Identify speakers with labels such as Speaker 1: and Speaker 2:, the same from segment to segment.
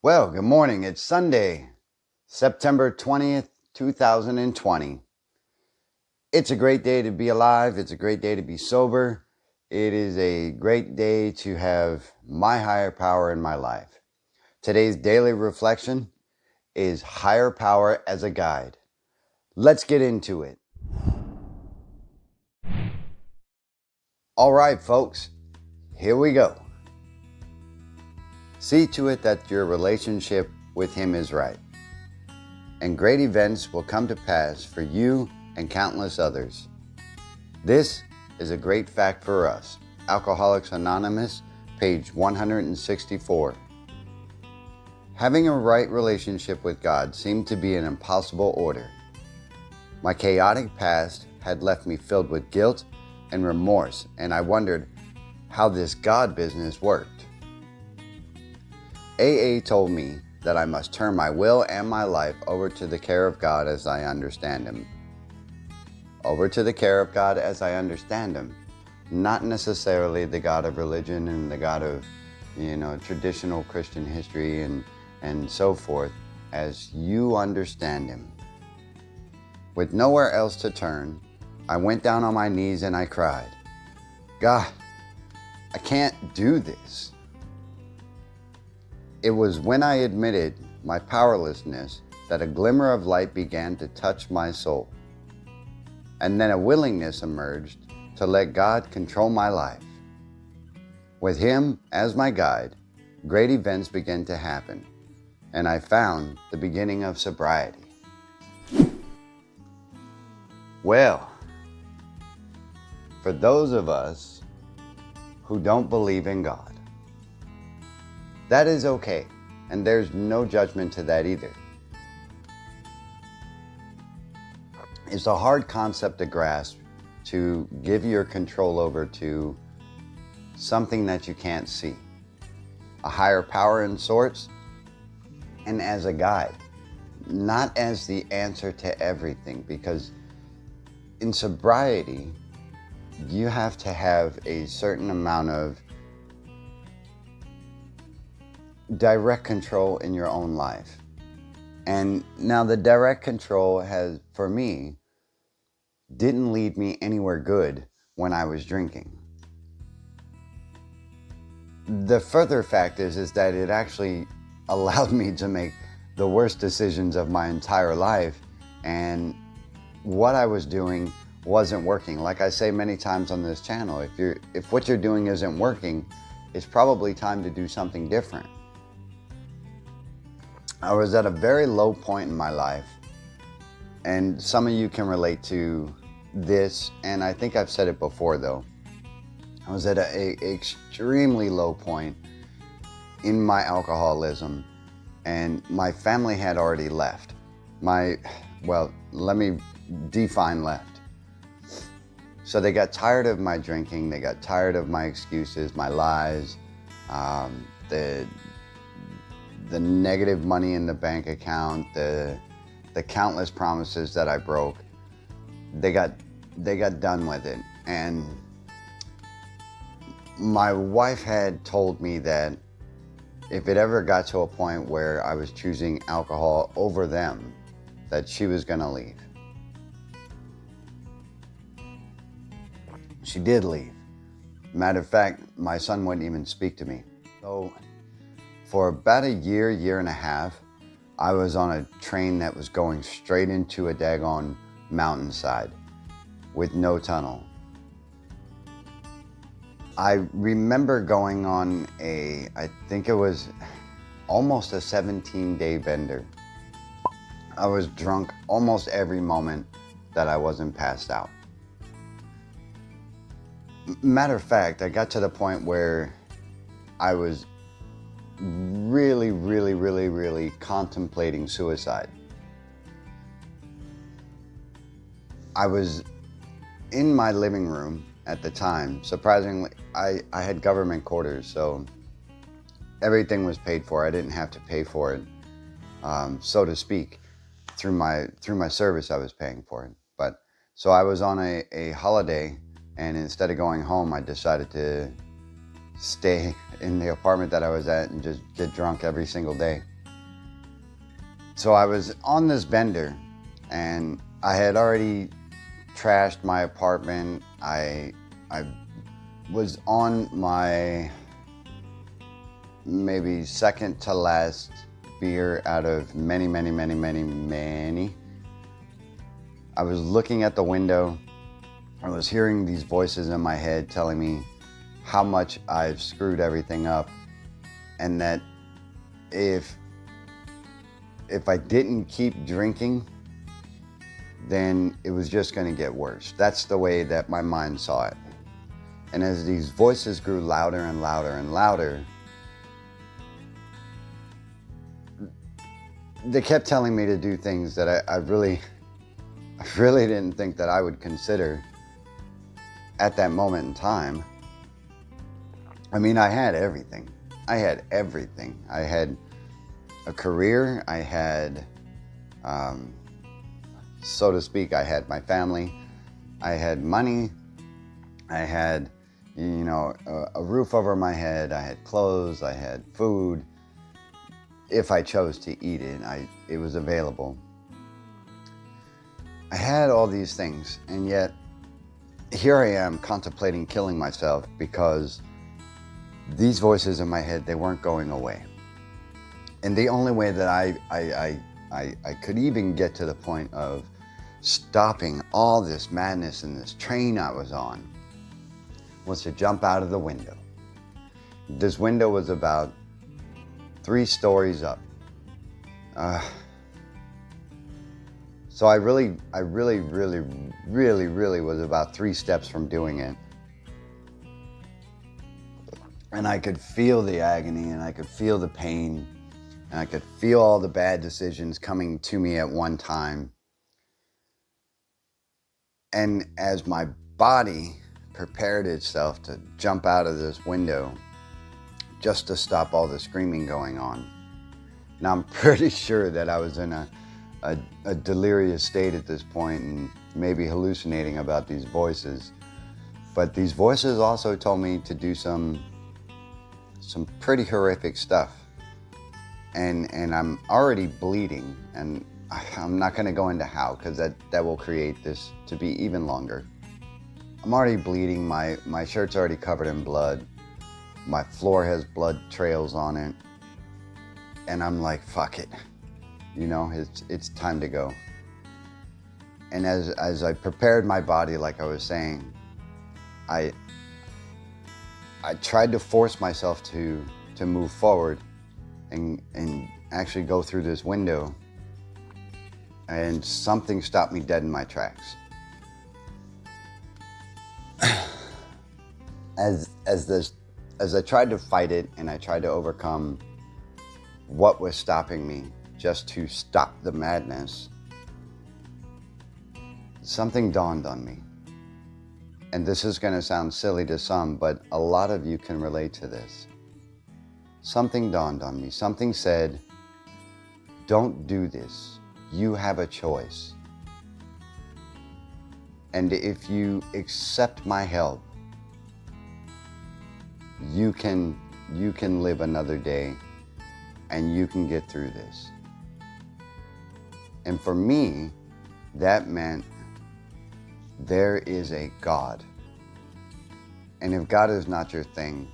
Speaker 1: Well, good morning. It's Sunday, September 20th, 2020. It's a great day to be alive. It's a great day to be sober. It is a great day to have my higher power in my life. Today's daily reflection is higher power as a guide. Let's get into it. All right, folks, here we go. See to it that your relationship with Him is right, and great events will come to pass for you and countless others. This is a great fact for us. Alcoholics Anonymous, page 164. Having a right relationship with God seemed to be an impossible order. My chaotic past had left me filled with guilt and remorse, and I wondered how this God business worked. AA told me that I must turn my will and my life over to the care of God as I understand Him. Over to the care of God as I understand Him. Not necessarily the God of religion and the God of, traditional Christian history and so forth, as you understand Him. With nowhere else to turn, I went down on my knees and I cried, God, I can't do this. It was when I admitted my powerlessness that a glimmer of light began to touch my soul. And then a willingness emerged to let God control my life. With Him as my guide, great events began to happen, and I found the beginning of sobriety. Well, for those of us who don't believe in God, that is okay, and there's no judgment to that either. It's a hard concept to grasp, to give your control over to something that you can't see. A higher power in sorts, and as a guide, not as the answer to everything, because in sobriety, you have to have a certain amount of direct control in your own life. And now the direct control has, for me, didn't lead me anywhere good when I was drinking. The further fact is that it actually allowed me to make the worst decisions of my entire life, and what I was doing wasn't working. Like I say many times on this channel, if what you're doing isn't working, it's probably time to do something different. I was at a very low point in my life, and some of you can relate to this, and I think I've said it before though. I was at an extremely low point in my alcoholism, and my family had already left. Let me define left. So they got tired of my drinking, they got tired of my excuses, my lies, the negative money in the bank account, the countless promises that I broke. They got done with it. And my wife had told me that if it ever got to a point where I was choosing alcohol over them, that she was gonna leave. She did leave. Matter of fact, my son wouldn't even speak to me. So for about a year and a half, I was on a train that was going straight into a daggone mountainside with no tunnel. I remember going on I think it was almost a 17-day bender. I was drunk almost every moment that I wasn't passed out. Matter of fact, I got to the point where I was really contemplating suicide. I was in my living room at the time. Surprisingly, I had government quarters, so everything was paid for. I didn't have to pay for it, so to speak. Through my service, I was paying for it. But so I was on a holiday, and instead of going home, I decided to stay in the apartment that I was at and just get drunk every single day. So I was on this bender, and I had already trashed my apartment. I was on my maybe second to last beer out of many. I was looking at the window. I was hearing these voices in my head telling me how much I've screwed everything up, and that if I didn't keep drinking, then it was just going to get worse. That's the way that my mind saw it. And as these voices grew louder and louder and louder, they kept telling me to do things that I really didn't think that I would consider at that moment in time. I mean, I had everything. I had a career. I had, so to speak, I had my family. I had money. I had, a roof over my head. I had clothes. I had food. If I chose to eat it, it was available. I had all these things, and yet here I am contemplating killing myself because these voices in my head, they weren't going away. And the only way that I could even get to the point of stopping all this madness and this train I was on was to jump out of the window. This window was about 3 stories up. So I really was about 3 steps from doing it. And I could feel the agony, and I could feel the pain, and I could feel all the bad decisions coming to me at one time. And as my body prepared itself to jump out of this window just to stop all the screaming going on. Now, I'm pretty sure that I was in a delirious state at this point and maybe hallucinating about these voices. But these voices also told me to do some pretty horrific stuff. And I'm already bleeding, and I'm not going to go into how, because that will create this to be even longer. I'm already bleeding. My shirt's already covered in blood. My floor has blood trails on it. And I'm like, fuck it. It's time to go. And as I prepared my body, like I was saying, I tried to force myself to move forward and actually go through this window. And something stopped me dead in my tracks. As I tried to fight it and I tried to overcome what was stopping me just to stop the madness, something dawned on me. And this is going to sound silly to some, but a lot of you can relate to this. Something dawned on me. Something said, don't do this. You have a choice. And if you accept my help, you can live another day, and you can get through this. And for me, that meant there is a God. And if God is not your thing,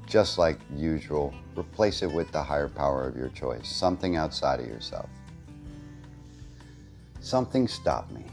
Speaker 1: just like usual, replace it with the higher power of your choice, something outside of yourself. Something stopped me.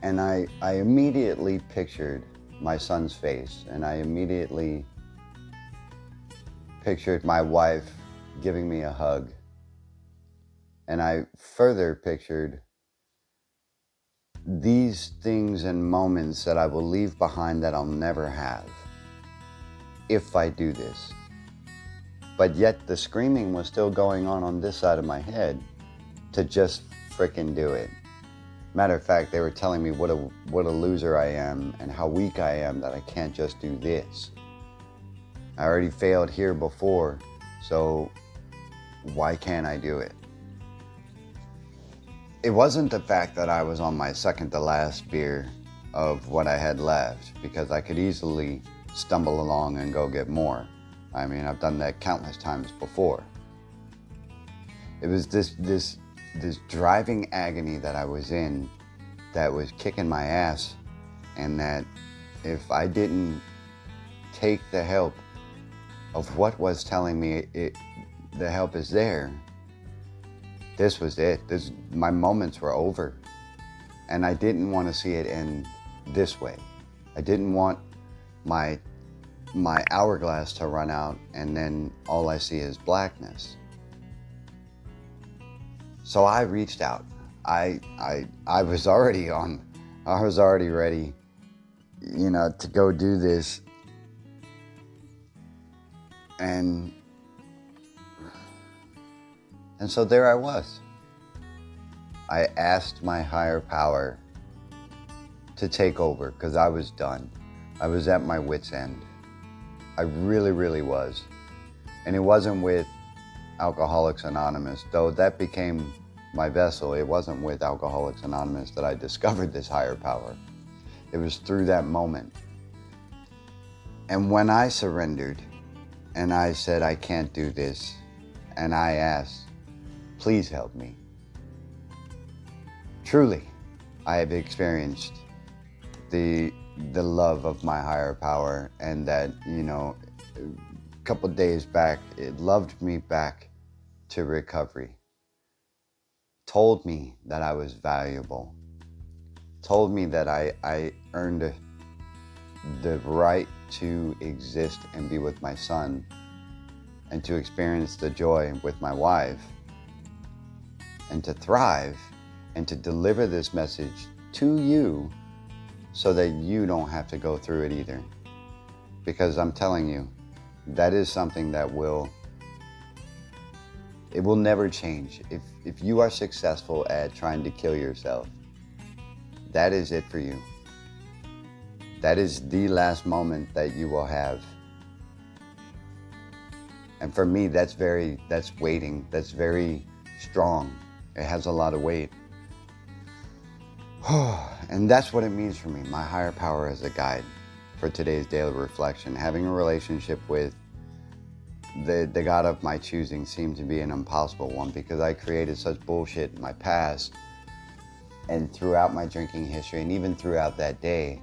Speaker 1: And I immediately pictured my son's face, and I immediately pictured my wife giving me a hug. And I further pictured these things and moments that I will leave behind that I'll never have if I do this. But yet the screaming was still going on this side of my head to just frickin' do it. Matter of fact, they were telling me what a loser I am and how weak I am that I can't just do this. I already failed here before, so why can't I do it? It wasn't the fact that I was on my second to last beer of what I had left, because I could easily stumble along and go get more. I mean, I've done that countless times before. It was this driving agony that I was in that was kicking my ass, and that if I didn't take the help of what was telling me the help is there, this was it. My moments were over. And I didn't want to see it end this way. I didn't want my hourglass to run out and then all I see is blackness. So I reached out. I was already ready, to go do this. And so there I was. I asked my higher power to take over because I was done. I was at my wit's end. I really, really was. And it wasn't with Alcoholics Anonymous, though that became my vessel. It wasn't with Alcoholics Anonymous that I discovered this higher power. It was through that moment. And when I surrendered and I said, I can't do this, and I asked, please help me. Truly, I have experienced the love of my higher power, and that, a couple days back, it loved me back to recovery. Told me that I was valuable. Told me that I earned the right to exist and be with my son, and to experience the joy with my wife, and to thrive, and to deliver this message to you so that you don't have to go through it either. Because I'm telling you, that is something that will never change. If you are successful at trying to kill yourself, that is it for you. That is the last moment that you will have. And for me, that's weighting, that's very strong. It has a lot of weight. And that's what it means for me, my higher power as a guide for today's daily reflection. Having a relationship with the God of my choosing seemed to be an impossible one, because I created such bullshit in my past and throughout my drinking history, and even throughout that day,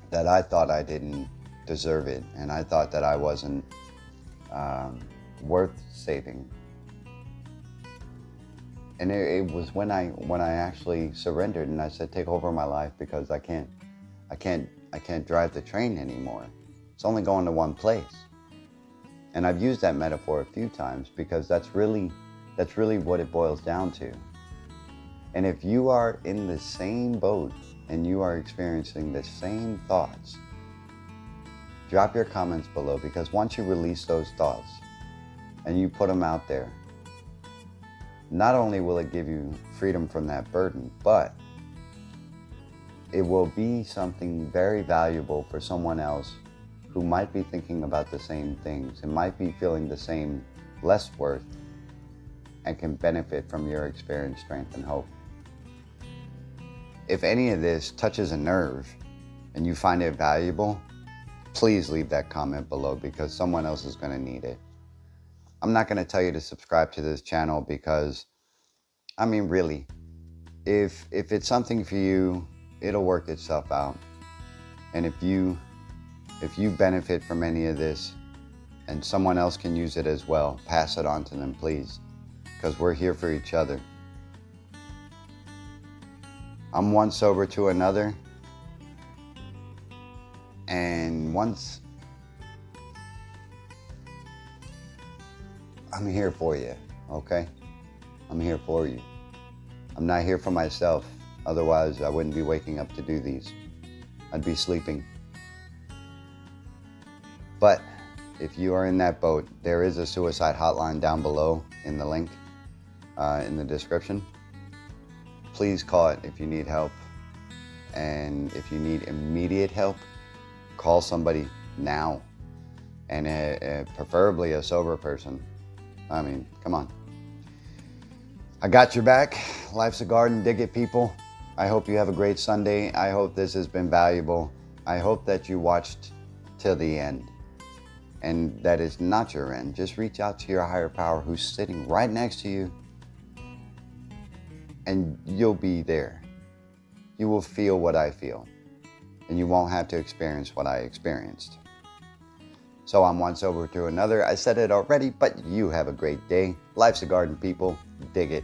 Speaker 1: that I thought I didn't deserve it, and I thought that I wasn't worth saving. And it was when I actually surrendered and I said, take over my life, because I can't drive the train anymore. It's only going to one place. And I've used that metaphor a few times, because that's really what it boils down to. And if you are in the same boat and you are experiencing the same thoughts, drop your comments below, because once you release those thoughts and you put them out there, not only will it give you freedom from that burden, but it will be something very valuable for someone else who might be thinking about the same things and might be feeling the same less worth, and can benefit from your experience, strength, and hope. If any of this touches a nerve and you find it valuable, please leave that comment below, because someone else is going to need it. I'm not going to tell you to subscribe to this channel, because, really, if it's something for you, it'll work itself out. And if you benefit from any of this and someone else can use it as well, pass it on to them, please, because we're here for each other. I'm one sober to another, and once I'm here for you, okay? I'm here for you. I'm not here for myself. Otherwise, I wouldn't be waking up to do these. I'd be sleeping. But if you are in that boat, there is a suicide hotline down below in the link in the description. Please call it if you need help. And if you need immediate help, call somebody now. And preferably a sober person. Come on. I got your back. Life's a garden. Dig it, people. I hope you have a great Sunday. I hope this has been valuable. I hope that you watched till the end. and that is not your end, just reach out to your higher power who's sitting right next to you, and you'll be there. You will feel what I feel, and you won't have to experience what I experienced. So I'm one sober to another. I said it already, but you have a great day. Life's a garden, people. Dig it.